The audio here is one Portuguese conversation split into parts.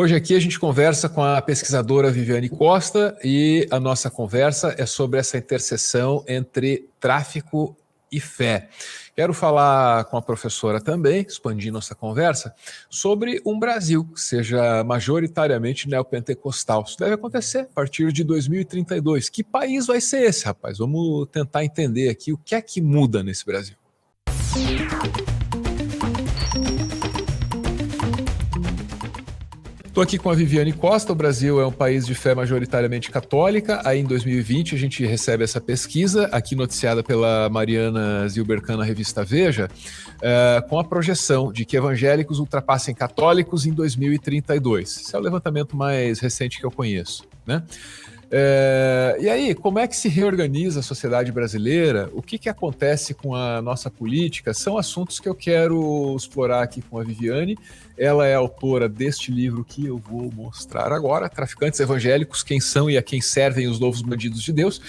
Hoje aqui a gente conversa com a pesquisadora Viviane Costa e a nossa conversa é sobre essa interseção entre tráfico e fé. Quero falar com a professora também, expandir nossa conversa, sobre um Brasil que seja majoritariamente neopentecostal. Isso deve acontecer a partir de 2032. Que país vai ser esse, rapaz? Vamos tentar entender aqui o que é que muda nesse Brasil. Estou aqui com a Viviane Costa. O Brasil é um país de fé majoritariamente católica. Aí em 2020 a gente recebe essa pesquisa, aqui noticiada pela Mariana Zilbercan na revista Veja, com a projeção de que evangélicos ultrapassem católicos em 2032. Esse é o levantamento mais recente que eu conheço, né? E aí, como é que se reorganiza a sociedade brasileira? O que acontece com a nossa política? São assuntos que eu quero explorar aqui com a Viviane. Ela é autora deste livro que eu vou mostrar agora, Traficantes Evangélicos, Quem São e a Quem Servem os Novos Bandidos de Deus.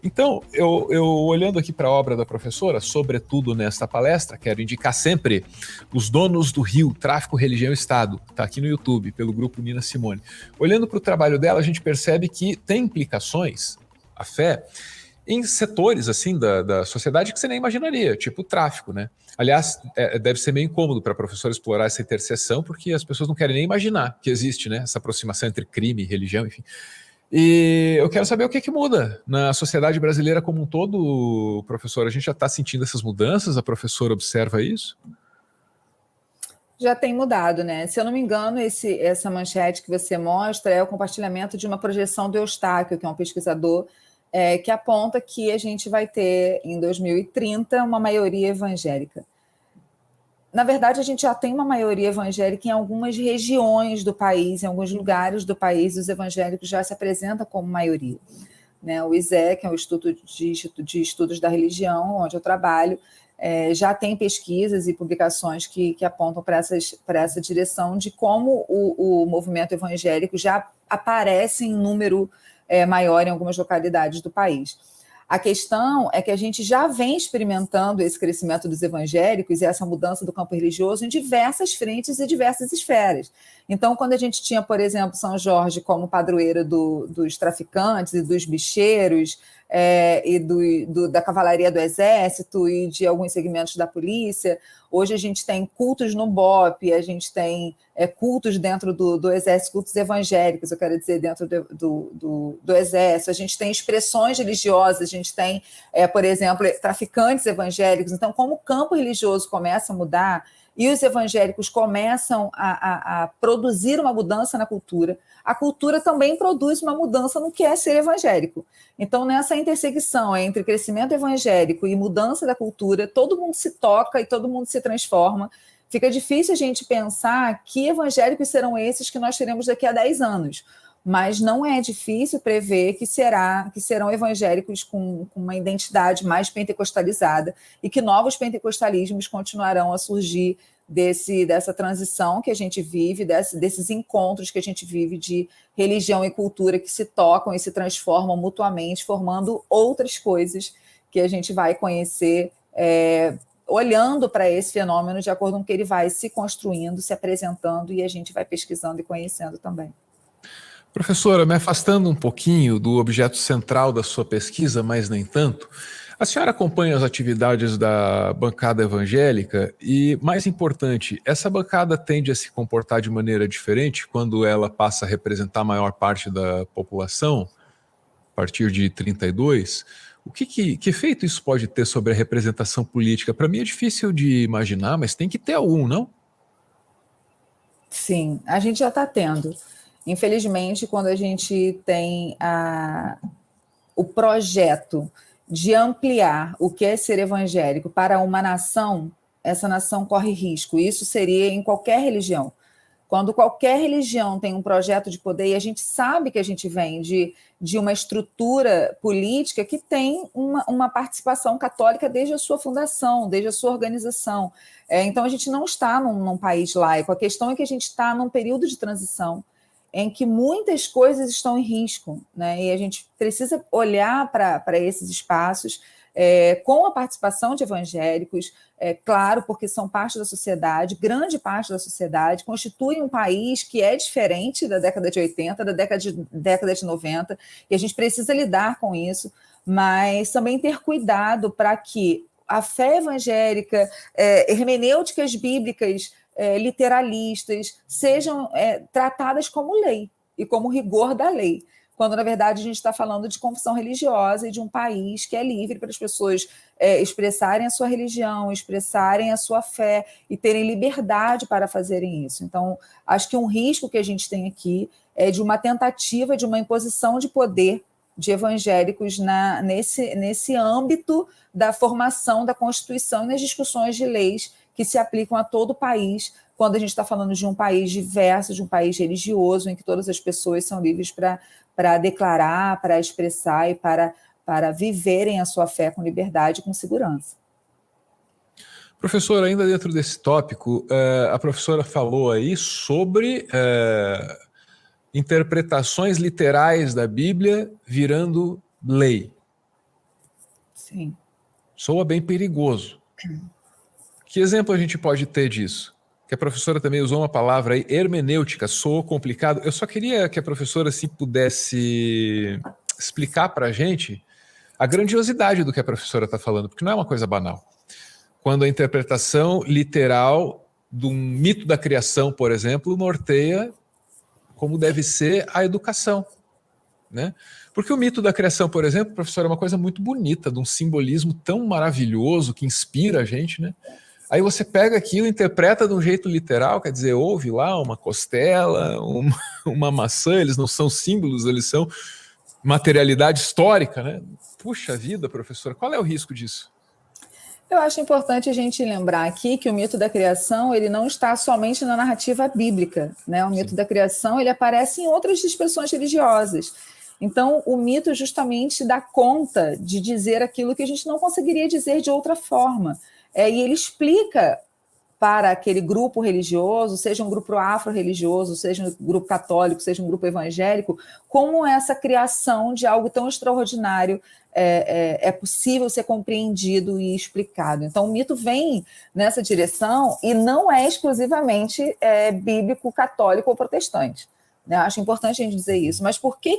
Então, eu olhando aqui para a obra da professora, sobretudo nesta palestra, quero indicar sempre Os Donos do Rio, Tráfico, Religião e Estado. Está aqui no YouTube, pelo grupo Nina Simone. Olhando para o trabalho dela, a gente percebe que tem implicações, a fé, em setores assim da sociedade que você nem imaginaria, tipo o tráfico, né? Aliás, deve ser meio incômodo para a professora explorar essa interseção, porque as pessoas não querem nem imaginar que existe, né, essa aproximação entre crime e religião, enfim. E eu quero saber o que muda na sociedade brasileira como um todo, professora. A gente já está sentindo essas mudanças? A professora observa isso? Já tem mudado, né? Se eu não me engano, essa manchete que você mostra é o compartilhamento de uma projeção do Eustáquio, que é um pesquisador que aponta que a gente vai ter, em 2030, uma maioria evangélica. Na verdade, a gente já tem uma maioria evangélica em algumas regiões do país, em alguns lugares do país, os evangélicos já se apresentam como maioria. Né? O ISE, que é o Instituto de Estudos da Religião, onde eu trabalho, já tem pesquisas e publicações que apontam para essa direção de como o movimento evangélico já aparece em número maior em algumas localidades do país. A questão é que a gente já vem experimentando esse crescimento dos evangélicos e essa mudança do campo religioso em diversas frentes e diversas esferas. Então, quando a gente tinha, por exemplo, São Jorge como padroeiro dos traficantes e dos bicheiros, e da cavalaria do exército e de alguns segmentos da polícia, hoje a gente tem cultos no BOP, a gente tem cultos dentro do exército, cultos evangélicos, eu quero dizer, dentro do exército, a gente tem expressões religiosas, a gente tem, por exemplo, traficantes evangélicos. Então, como o campo religioso começa a mudar e os evangélicos começam a produzir uma mudança na cultura, a cultura também produz uma mudança no que é ser evangélico. Então, nessa intersecção entre crescimento evangélico e mudança da cultura, todo mundo se toca e todo mundo se transforma. Fica difícil a gente pensar que evangélicos serão esses que nós teremos daqui a 10 anos, mas não é difícil prever que serão evangélicos com uma identidade mais pentecostalizada e que novos pentecostalismos continuarão a surgir dessa transição que a gente vive, desses encontros que a gente vive de religião e cultura que se tocam e se transformam mutuamente, formando outras coisas que a gente vai conhecer olhando para esse fenômeno de acordo com que ele vai se construindo, se apresentando, e a gente vai pesquisando e conhecendo também. Professora, me afastando um pouquinho do objeto central da sua pesquisa, mas nem tanto, a senhora acompanha as atividades da bancada evangélica e, mais importante, essa bancada tende a se comportar de maneira diferente quando ela passa a representar a maior parte da população, a partir de 32? Que efeito isso pode ter sobre a representação política? Para mim é difícil de imaginar, mas tem que ter algum, não? Sim, a gente já está tendo. Infelizmente, quando a gente tem o projeto de ampliar o que é ser evangélico para uma nação, essa nação corre risco. Isso seria em qualquer religião. Quando qualquer religião tem um projeto de poder, e a gente sabe que a gente vem de uma estrutura política que tem uma participação católica desde a sua fundação, desde a sua organização. Então, a gente não está num país laico. A questão é que a gente está num período de transição em que muitas coisas estão em risco, né? E a gente precisa olhar para esses espaços com a participação de evangélicos, claro, porque são parte da sociedade, grande parte da sociedade, constituem um país que é diferente da década de 80, da década de 90, e a gente precisa lidar com isso, mas também ter cuidado para que a fé evangélica, hermenêuticas bíblicas, literalistas, sejam tratadas como lei e como rigor da lei, quando, na verdade, a gente está falando de confissão religiosa e de um país que é livre para as pessoas expressarem a sua religião, expressarem a sua fé e terem liberdade para fazerem isso. Então, acho que um risco que a gente tem aqui é de uma tentativa de uma imposição de poder de evangélicos nesse âmbito da formação da Constituição e nas discussões de leis que se aplicam a todo o país, quando a gente está falando de um país diverso, de um país religioso, em que todas as pessoas são livres para declarar, para expressar e para viverem a sua fé com liberdade e com segurança. Professora, ainda dentro desse tópico, a professora falou aí sobre interpretações literais da Bíblia virando lei. Sim. Soa bem perigoso. Que exemplo a gente pode ter disso? Que a professora também usou uma palavra aí, hermenêutica, soa complicado. Eu só queria que a professora se pudesse explicar para a gente a grandiosidade do que a professora está falando, porque não é uma coisa banal. Quando a interpretação literal de um mito da criação, por exemplo, norteia como deve ser a educação, né? Porque o mito da criação, por exemplo, professor, é uma coisa muito bonita, de um simbolismo tão maravilhoso que inspira a gente, né? Aí você pega aquilo, interpreta de um jeito literal, quer dizer, houve lá uma costela, uma maçã, eles não são símbolos, eles são materialidade histórica, né? Puxa vida, professor, qual é o risco disso? Eu acho importante a gente lembrar aqui que o mito da criação ele não está somente na narrativa bíblica, né? O mito da criação ele aparece em outras expressões religiosas. Então, o mito justamente dá conta de dizer aquilo que a gente não conseguiria dizer de outra forma. E ele explica para aquele grupo religioso, seja um grupo afro-religioso, seja um grupo católico, seja um grupo evangélico, como essa criação de algo tão extraordinário é possível ser compreendido e explicado. Então, o mito vem nessa direção e não é exclusivamente bíblico, católico ou protestante. Né? Acho importante a gente dizer isso. Mas por que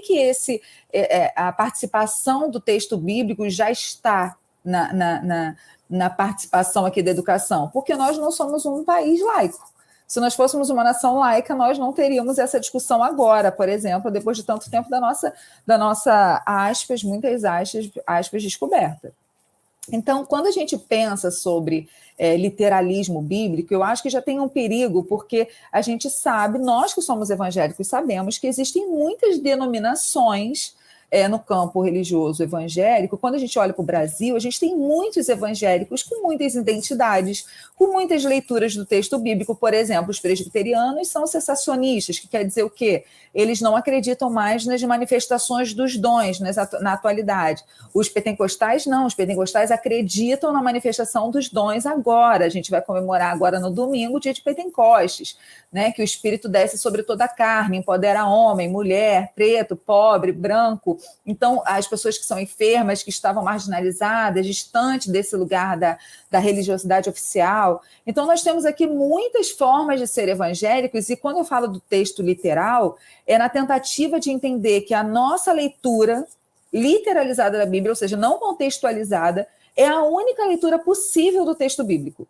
a participação do texto bíblico já está na participação aqui da educação? Porque nós não somos um país laico. Se nós fôssemos uma nação laica, nós não teríamos essa discussão agora, por exemplo, depois de tanto tempo da nossa aspas, muitas aspas, descoberta. Então, quando a gente pensa sobre literalismo bíblico, eu acho que já tem um perigo, porque a gente sabe, nós que somos evangélicos sabemos que existem muitas denominações no campo religioso evangélico. Quando a gente olha para o Brasil, a gente tem muitos evangélicos com muitas identidades, com muitas leituras do texto bíblico. Por exemplo, os presbiterianos são cessacionistas, que quer dizer o quê? Eles não acreditam mais nas manifestações dos dons na atualidade. Os pentecostais não, os pentecostais acreditam na manifestação dos dons agora. A gente vai comemorar agora no domingo o dia de Pentecostes, né? Que o Espírito desce sobre toda a carne, empodera homem, mulher, preto, pobre, branco. Então, as pessoas que são enfermas, que estavam marginalizadas, distantes desse lugar da religiosidade oficial. Então, nós temos aqui muitas formas de ser evangélicos, e quando eu falo do texto literal, é na tentativa de entender que a nossa leitura literalizada da Bíblia, ou seja, não contextualizada, é a única leitura possível do texto bíblico.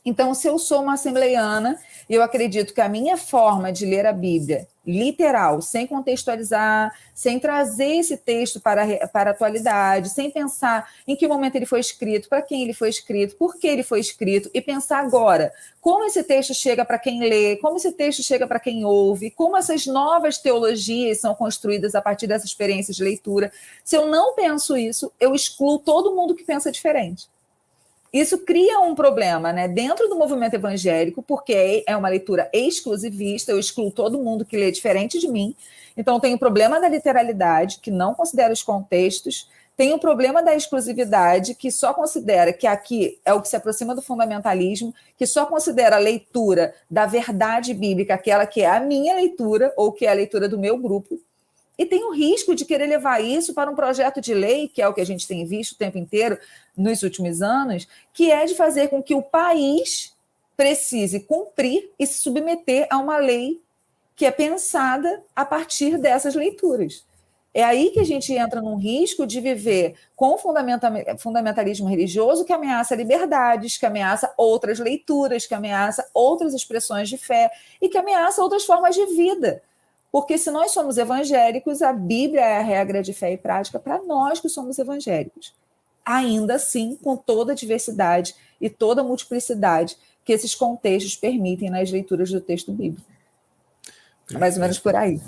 Então, se eu sou uma assembleiana, eu acredito que a minha forma de ler a Bíblia, literal, sem contextualizar, sem trazer esse texto para a atualidade, sem pensar em que momento ele foi escrito, para quem ele foi escrito, por que ele foi escrito, e pensar agora como esse texto chega para quem lê, como esse texto chega para quem ouve, como essas novas teologias são construídas a partir dessa experiência de leitura. Se eu não penso isso, eu excluo todo mundo que pensa diferente. Isso cria um problema, né, dentro do movimento evangélico, porque é uma leitura exclusivista, eu excluo todo mundo que lê diferente de mim. Então, tem o problema da literalidade, que não considera os contextos, tem o problema da exclusividade, que só considera que aqui é o que se aproxima do fundamentalismo, que só considera a leitura da verdade bíblica, aquela que é a minha leitura, ou que é a leitura do meu grupo. e tem o risco de querer levar isso para um projeto de lei, que é o que a gente tem visto o tempo inteiro nos últimos anos, que é de fazer com que o país precise cumprir e se submeter a uma lei que é pensada a partir dessas leituras. É aí que a gente entra num risco de viver com fundamentalismo religioso que ameaça liberdades, que ameaça outras leituras, que ameaça outras expressões de fé e que ameaça outras formas de vida. Porque se nós somos evangélicos, a Bíblia é a regra de fé e prática para nós que somos evangélicos. Ainda assim, com toda a diversidade e toda a multiplicidade que esses contextos permitem nas leituras do texto bíblico. Mais ou menos por aí.